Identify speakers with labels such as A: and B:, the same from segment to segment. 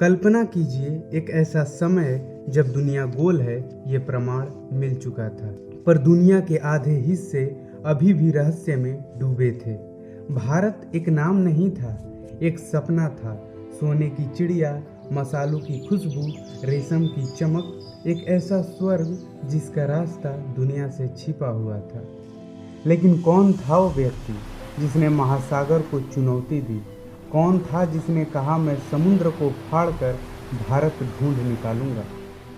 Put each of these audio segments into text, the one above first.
A: कल्पना कीजिए एक ऐसा समय जब दुनिया गोल है, ये प्रमाण मिल चुका था, पर दुनिया के आधे हिस्से अभी भी रहस्य में डूबे थे। भारत एक नाम नहीं था, एक सपना था। सोने की चिड़िया, मसालों की खुशबू, रेशम की चमक, एक ऐसा स्वर्ग जिसका रास्ता दुनिया से छिपा हुआ था। लेकिन कौन था वो व्यक्ति जिसने महासागर को चुनौती दी? कौन था जिसने कहा, मैं समुद्र को फाड़कर भारत ढूंढ निकालूंगा,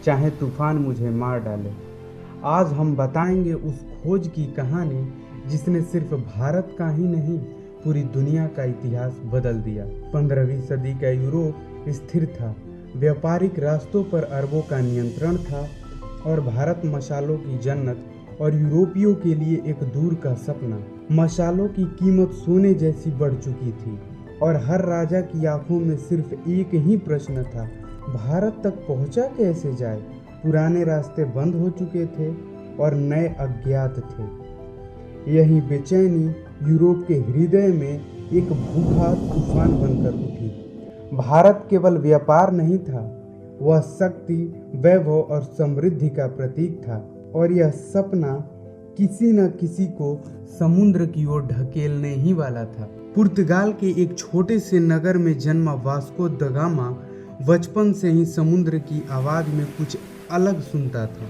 A: चाहे तूफान मुझे मार डाले। आज हम बताएंगे उस खोज की कहानी जिसने सिर्फ भारत का ही नहीं, पूरी दुनिया का इतिहास बदल दिया। 15वीं सदी का यूरोप स्थिर था, व्यापारिक रास्तों पर अरबों का नियंत्रण था और भारत मसालों की जन्नत और यूरोपियों के लिए एक दूर का सपना। मसालों की कीमत सोने जैसी बढ़ चुकी थी और हर राजा की आंखों में सिर्फ एक ही प्रश्न था, भारत तक पहुंचा कैसे जाए? पुराने रास्ते बंद हो चुके थे और नए अज्ञात थे। यही बेचैनी यूरोप के हृदय में एक भूखा तूफान बनकर उठी। भारत केवल व्यापार नहीं था, वह शक्ति, वैभव और समृद्धि का प्रतीक था और यह सपना किसी न किसी को समुद्र की ओर ढकेलने ही वाला था। पुर्तगाल के एक छोटे से नगर में जन्मा वास्को द गामा बचपन से ही समुद्र की आवाज़ में कुछ अलग सुनता था।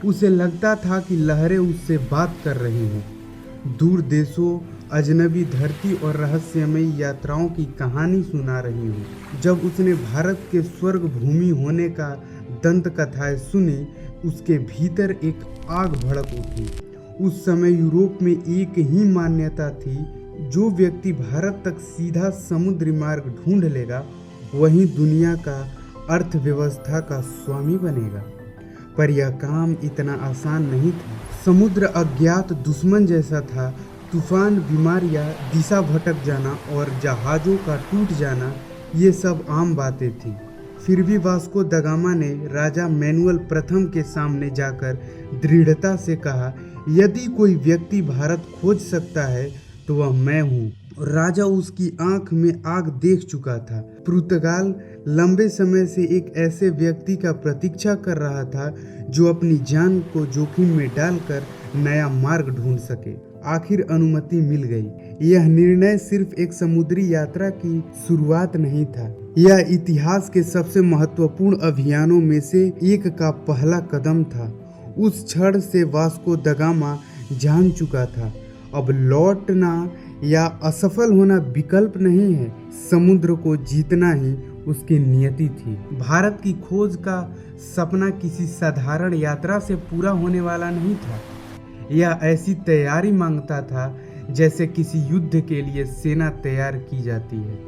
A: उसे लगता था कि लहरें उससे बात कर रही हैं, दूर देशों, अजनबी धरती और रहस्यमयी यात्राओं की कहानी सुना रही हूँ। जब उसने भारत के स्वर्ग भूमि होने का दंत कथाएं सुनी, उसके भीतर एक आग भड़क उठी। उस समय यूरोप में एक ही मान्यता थी, जो व्यक्ति भारत तक सीधा समुद्री मार्ग ढूंढ लेगा वही दुनिया का अर्थव्यवस्था का स्वामी बनेगा। पर यह काम इतना आसान नहीं था। समुद्र अज्ञात दुश्मन जैसा था। तूफान, बीमारियां, दिशा भटक जाना और जहाज़ों का टूट जाना, ये सब आम बातें थी। फिर भी वास्को द गामा ने राजा मैनुअल प्रथम के सामने जाकर दृढ़ता से कहा, यदि कोई व्यक्ति भारत खोज सकता है तो वह मैं हूँ। राजा उसकी आंख में आग देख चुका था। पुर्तगाल लंबे समय से एक ऐसे व्यक्ति का प्रतीक्षा कर रहा था जो अपनी जान को जोखिम में डालकर नया मार्ग ढूंढ सके। आखिर अनुमति मिल गई। यह निर्णय सिर्फ एक समुद्री यात्रा की शुरुआत नहीं था, यह इतिहास के सबसे महत्वपूर्ण अभियानों में से एक का पहला कदम था। उस क्षण से वास्को द गामा जान चुका था, अब लौटना या असफल होना विकल्प नहीं है, समुद्र को जीतना ही उसकी नियति थी। भारत की खोज का सपना किसी साधारण यात्रा से पूरा होने वाला नहीं था। यह ऐसी तैयारी मांगता था जैसे किसी युद्ध के लिए सेना तैयार की जाती है।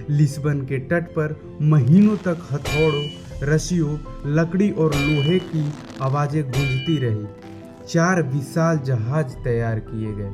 A: लिस्बन के तट पर महीनों तक हथौड़ों, रस्सियों, लकड़ी और लोहे की आवाजें गूंजती रही। 4 विशाल जहाज तैयार किए गए,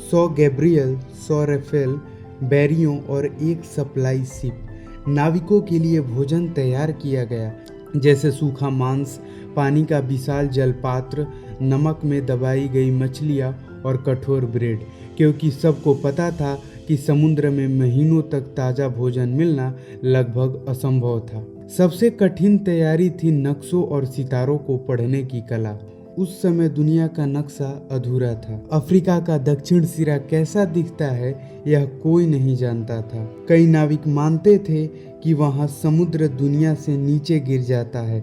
A: 100 गैब्रियल, 100 राफेल बैरियों और एक सप्लाई शिप। नाविकों के लिए भोजन तैयार किया गया, जैसे सूखा मांस, पानी का विशाल जलपात्र, नमक में दबाई गई मछलियाँ और कठोर ब्रेड, क्योंकि सबको पता था कि समुद्र में महीनों तक ताज़ा भोजन मिलना लगभग असंभव था। सबसे कठिन तैयारी थी नक्शों और सितारों को पढ़ने की कला। उस समय दुनिया का नक्शा अधूरा था। अफ्रीका का दक्षिण सिरा कैसा दिखता है यह कोई नहीं जानता था। कई नाविक मानते थे कि वहाँ समुद्र दुनिया से नीचे गिर जाता है।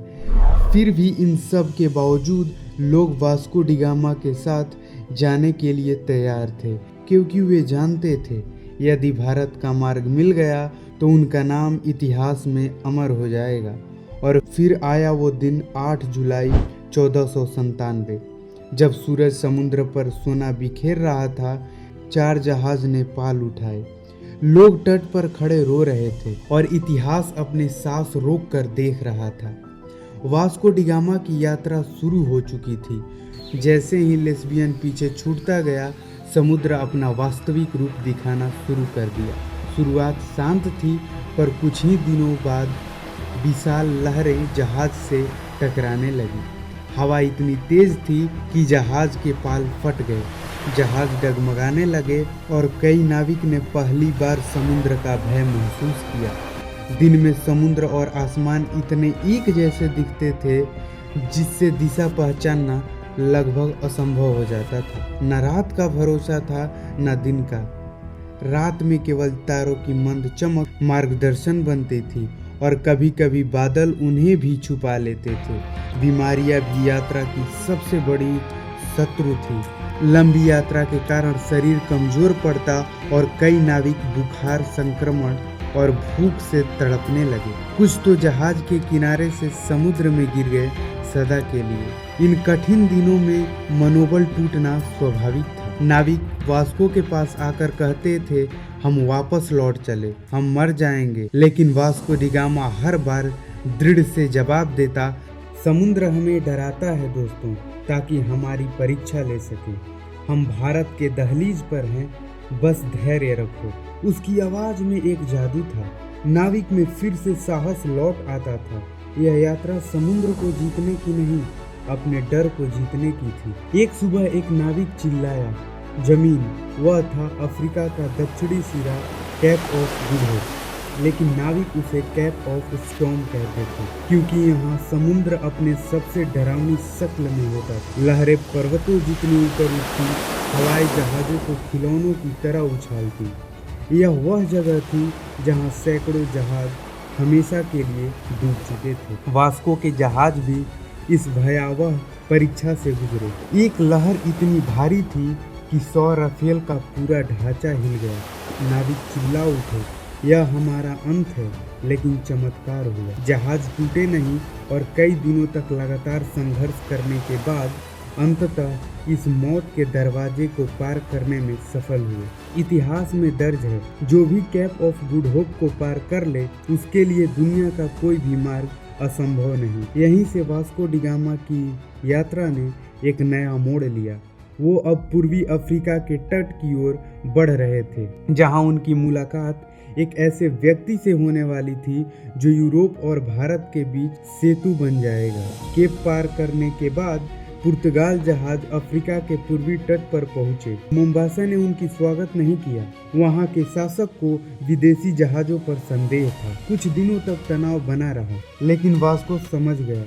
A: फिर भी इन सब के बावजूद लोग वास्को डी गामा के साथ जाने के लिए तैयार थे, क्योंकि वे जानते थे यदि भारत का मार्ग मिल गया तो उनका नाम इतिहास में अमर हो जाएगा। और फिर आया वो दिन, 8 जुलाई 1497, जब सूरज समुद्र पर सोना बिखेर रहा था। 4 जहाज ने पाल उठाए। लोग तट पर खड़े रो रहे थे और इतिहास अपने सांस रोक कर देख रहा था। वास्को डी गामा की यात्रा शुरू हो चुकी थी। जैसे ही लेस्बियन पीछे छूटता गया, समुद्र अपना वास्तविक रूप दिखाना शुरू कर दिया। शुरुआत शांत थी, पर कुछ ही दिनों बाद विशाल लहरें जहाज से टकराने लगी। हवा इतनी तेज थी कि जहाज के पाल फट गए, जहाज डगमगाने लगे और कई नाविक ने पहली बार समुद्र का भय महसूस किया। दिन में समुद्र और आसमान इतने एक जैसे दिखते थे जिससे दिशा पहचानना लगभग असंभव हो जाता था। न रात का भरोसा था न दिन का। रात में केवल तारों की मंद चमक मार्गदर्शन बनती थी और कभी कभी बादल उन्हें भी छुपा लेते थे। बीमारियां भी यात्रा की सबसे बड़ी शत्रु थी। लंबी यात्रा के कारण शरीर कमजोर पड़ता और कई नाविक बुखार, संक्रमण और भूख से तड़पने लगे। कुछ तो जहाज के किनारे से समुद्र में गिर गए सदा के लिए। इन कठिन दिनों में मनोबल टूटना स्वाभाविक था। नाविक वास्को के पास आकर कहते थे, हम वापस लौट चले, हम मर जाएंगे। लेकिन वास्को डी गामा हर बार दृढ़ से जवाब देता, समुद्र हमें डराता है दोस्तों, ताकि हमारी परीक्षा ले सके। हम भारत के दहलीज पर हैं, बस धैर्य रखो। उसकी आवाज में एक जादू था। नाविक में फिर से साहस लौट आता था। यह यात्रा समुद्र को जीतने की नहीं, अपने डर को जीतने की थी। एक सुबह एक नाविक चिल्लाया, जमीन। वह था अफ्रीका का दक्षिणी सिरा, कैप ऑफ गुड होप। लेकिन नाविक उसे कैप ऑफ स्टॉर्म कहते थे, क्योंकि यहाँ समुद्र अपने सबसे डरावनी शक्ल में होता था। लहरें पर्वतों जितनी ऊपर उठती, हवाई जहाजों को खिलौनों की तरह उछालती। यह वह जगह थी जहाँ सैकड़ों जहाज हमेशा के लिए डूब चुके थे। वास्को के जहाज भी इस भयावह परीक्षा से गुजरे। एक लहर इतनी भारी थी कि 100 राफेल का पूरा ढांचा हिल गया। नाविक चिल्ला उठे, यह हमारा अंत है। लेकिन चमत्कार हुआ। जहाज टूटे नहीं और कई दिनों तक लगातार संघर्ष करने के बाद अंततः इस मौत के दरवाजे को पार करने में सफल हुए। इतिहास में दर्ज है, जो भी कैप ऑफ गुड होप को पार कर ले, उसके लिए दुनिया का कोई भी मार्ग असंभव नहीं। यहीं से वास्को डी गामा की यात्रा ने एक नया मोड़ लिया। वो अब पूर्वी अफ्रीका के तट की ओर बढ़ रहे थे, जहां उनकी मुलाकात एक ऐसे व्यक्ति से होने वाली थी जो यूरोप और भारत के बीच सेतु बन जाएगा। केप पार करने के बाद पुर्तगाल जहाज अफ्रीका के पूर्वी तट पर पहुंचे। मोम्बासा ने उनकी स्वागत नहीं किया। वहां के शासक को विदेशी जहाजों पर संदेह था। कुछ दिनों तक तनाव बना रहा, लेकिन वास्को समझ गया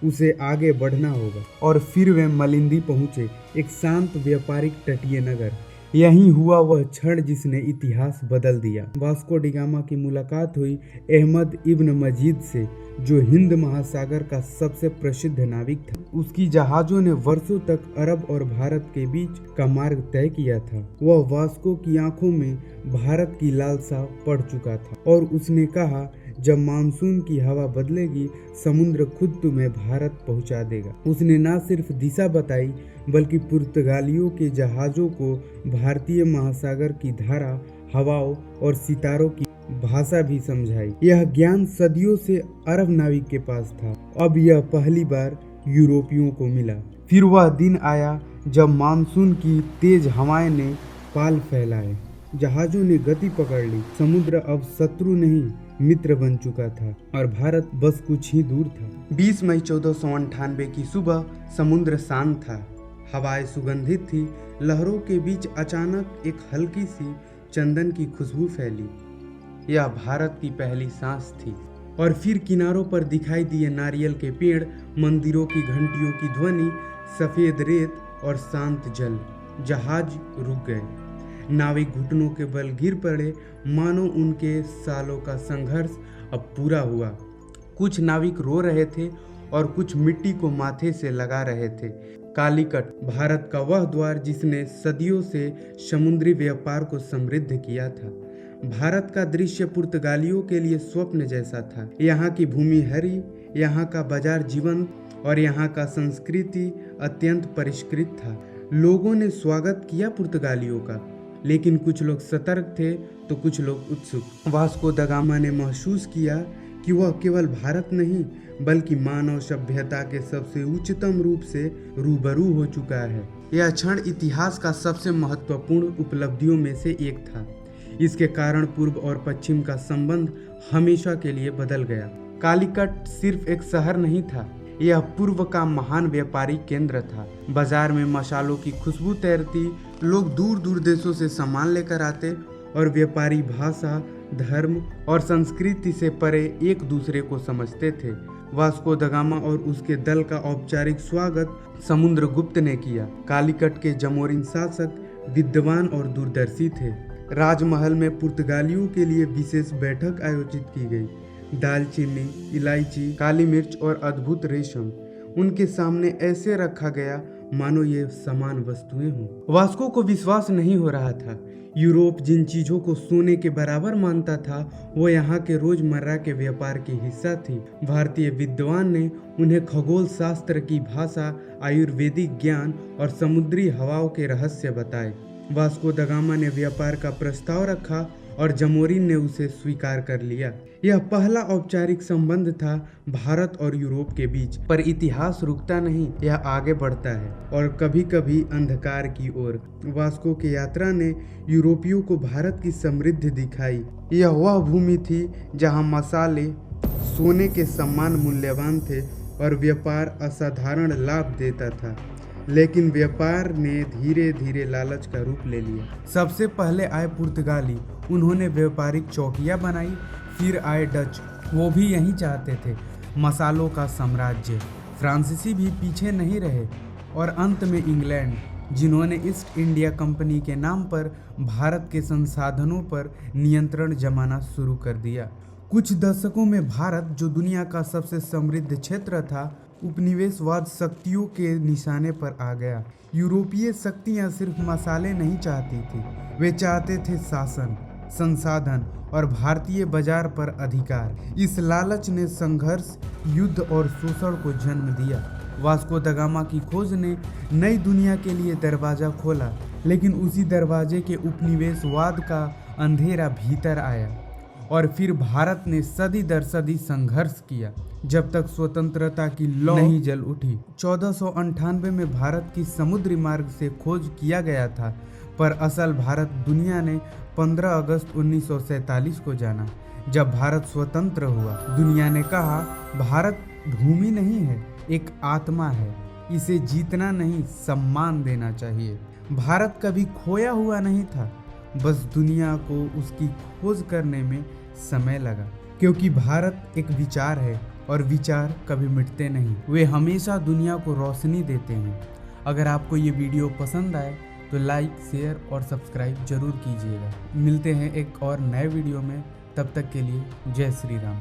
A: उसे आगे बढ़ना होगा। और फिर वे मलिंदी पहुंचे, एक शांत व्यापारिक तटीय नगर। यही हुआ वह क्षण जिसने इतिहास बदल दिया। वास्को डी गामा की मुलाकात हुई अहमद इब्न मजीद से, जो हिंद महासागर का सबसे प्रसिद्ध नाविक था। उसकी जहाजों ने वर्षों तक अरब और भारत के बीच का मार्ग तय किया था। वह वास्को की आंखों में भारत की लालसा पड़ चुका था और उसने कहा, जब मानसून की हवा बदलेगी, समुद्र खुद तुम्हें भारत पहुंचा देगा। उसने न सिर्फ दिशा बताई, बल्कि पुर्तगालियों के जहाजों को भारतीय महासागर की धारा, हवाओं और सितारों की भाषा भी समझाई। यह ज्ञान सदियों से अरब नाविक के पास था, अब यह पहली बार यूरोपियों को मिला। फिर वह दिन आया जब मानसून की तेज हवाएं ने पाल फैलाए, जहाजों ने गति पकड़ ली। समुद्र अब शत्रु नहीं, मित्र बन चुका था और भारत बस कुछ ही दूर था। 20 मई 1498 की सुबह समुद्र शांत था, हवाएं सुगंधित थी। लहरों के बीच अचानक एक हल्की सी चंदन की खुशबू फैली। यह भारत की पहली सांस थी। और फिर किनारों पर दिखाई दिए नारियल के पेड़, मंदिरों की घंटियों की ध्वनि, सफेद रेत और शांत जल। जहाज रुक गए। नाविक घुटनों के बल गिर पड़े, मानो उनके सालों का संघर्ष अब पूरा हुआ। कुछ नाविक रो रहे थे और कुछ मिट्टी को माथे से लगा रहे थे। कालीकट, भारत का वह द्वार जिसने सदियों से समुद्री व्यापार को समृद्ध किया था। भारत का दृश्य पुर्तगालियों के लिए स्वप्न जैसा था। यहाँ की भूमि हरी, यहाँ का बाजार जीवंत और यहाँ का संस्कृति अत्यंत परिष्कृत था। लोगों ने स्वागत किया पुर्तगालियों का, लेकिन कुछ लोग सतर्क थे तो कुछ लोग उत्सुक। वास्को दा गामा ने महसूस किया कि वह केवल भारत नहीं, बल्कि मानव सभ्यता के सबसे उच्चतम रूप से रूबरू हो चुका है। यह क्षण इतिहास का सबसे महत्वपूर्ण उपलब्धियों में से एक था। इसके कारण पूर्व और पश्चिम का संबंध हमेशा के लिए बदल गया। कालीकट सिर्फ एक शहर नहीं था, यह पूर्व का महान व्यापारिक केंद्र था। बाजार में मसालों की खुशबू तैरती, लोग दूर दूर देशों से सामान लेकर आते और व्यापारी भाषा धर्म और संस्कृति से परे एक दूसरे को समझते थे। वास्को द गामा और उसके दल का औपचारिक स्वागत समुद्रगुप्त ने किया। कालीकट के जमोरिन शासक विद्वान और दूरदर्शी थे। राजमहल में पुर्तगालियों के लिए विशेष बैठक आयोजित की गई। दालचीनी, इलायची, काली मिर्च और अद्भुत रेशम उनके सामने ऐसे रखा गया मानो ये समान वस्तुएं हों। वास्को को विश्वास नहीं हो रहा था। यूरोप जिन चीजों को सोने के बराबर मानता था वो यहाँ के रोजमर्रा के व्यापार की हिस्सा थी। भारतीय विद्वान ने उन्हें खगोल शास्त्र की भाषा, आयुर्वेदिक ज्ञान और समुद्री हवाओं के रहस्य बताए। वास्को द गामा ने व्यापार का प्रस्ताव रखा और जमोरिन ने उसे स्वीकार कर लिया। यह पहला औपचारिक संबंध था भारत और यूरोप के बीच। पर इतिहास रुकता नहीं, यह आगे बढ़ता है और कभी कभी अंधकार की ओर। वास्को की यात्रा ने यूरोपियों को भारत की समृद्धि दिखाई। यह वह भूमि थी जहां मसाले सोने के समान मूल्यवान थे और व्यापार असाधारण लाभ देता था। लेकिन व्यापार ने धीरे धीरे लालच का रूप ले लिया। सबसे पहले आए पुर्तगाली, उन्होंने व्यापारिक चौकियां बनाई। फिर आए डच, वो भी यही चाहते थे, मसालों का साम्राज्य। फ्रांसीसी भी पीछे नहीं रहे और अंत में इंग्लैंड, जिन्होंने ईस्ट इंडिया कंपनी के नाम पर भारत के संसाधनों पर नियंत्रण जमाना शुरू कर दिया। कुछ दशकों में भारत, जो दुनिया का सबसे समृद्ध क्षेत्र था, उपनिवेशवाद शक्तियों के निशाने पर आ गया। यूरोपीय शक्तियां सिर्फ मसाले नहीं चाहती थी, वे चाहते थे शासन, संसाधन और भारतीय बाजार पर अधिकार। इस लालच ने संघर्ष, युद्ध और शोषण को जन्म दिया। वास्को द गामा की खोज ने नई दुनिया के लिए दरवाजा खोला, लेकिन उसी दरवाजे के उपनिवेशवाद का अंधेरा भीतर आया और फिर भारत ने सदी दर सदी संघर्ष किया जब तक स्वतंत्रता की लौ नहीं जल उठी। 1498 में भारत की समुद्री मार्ग से खोज किया गया था, पर असल भारत दुनिया ने 15 अगस्त 1947 को जाना, जब भारत स्वतंत्र हुआ। दुनिया ने कहा, भारत भूमि नहीं है, एक आत्मा है, इसे जीतना नहीं सम्मान देना चाहिए। भारत कभी खोया हुआ नहीं था, बस दुनिया को उसकी खोज करने में समय लगा। क्योंकि भारत एक विचार है और विचार कभी मिटते नहीं, वे हमेशा दुनिया को रोशनी देते हैं। अगर आपको ये वीडियो पसंद आए तो लाइक, शेयर और सब्सक्राइब जरूर कीजिएगा। मिलते हैं एक और नए वीडियो में, तब तक के लिए जय श्री राम।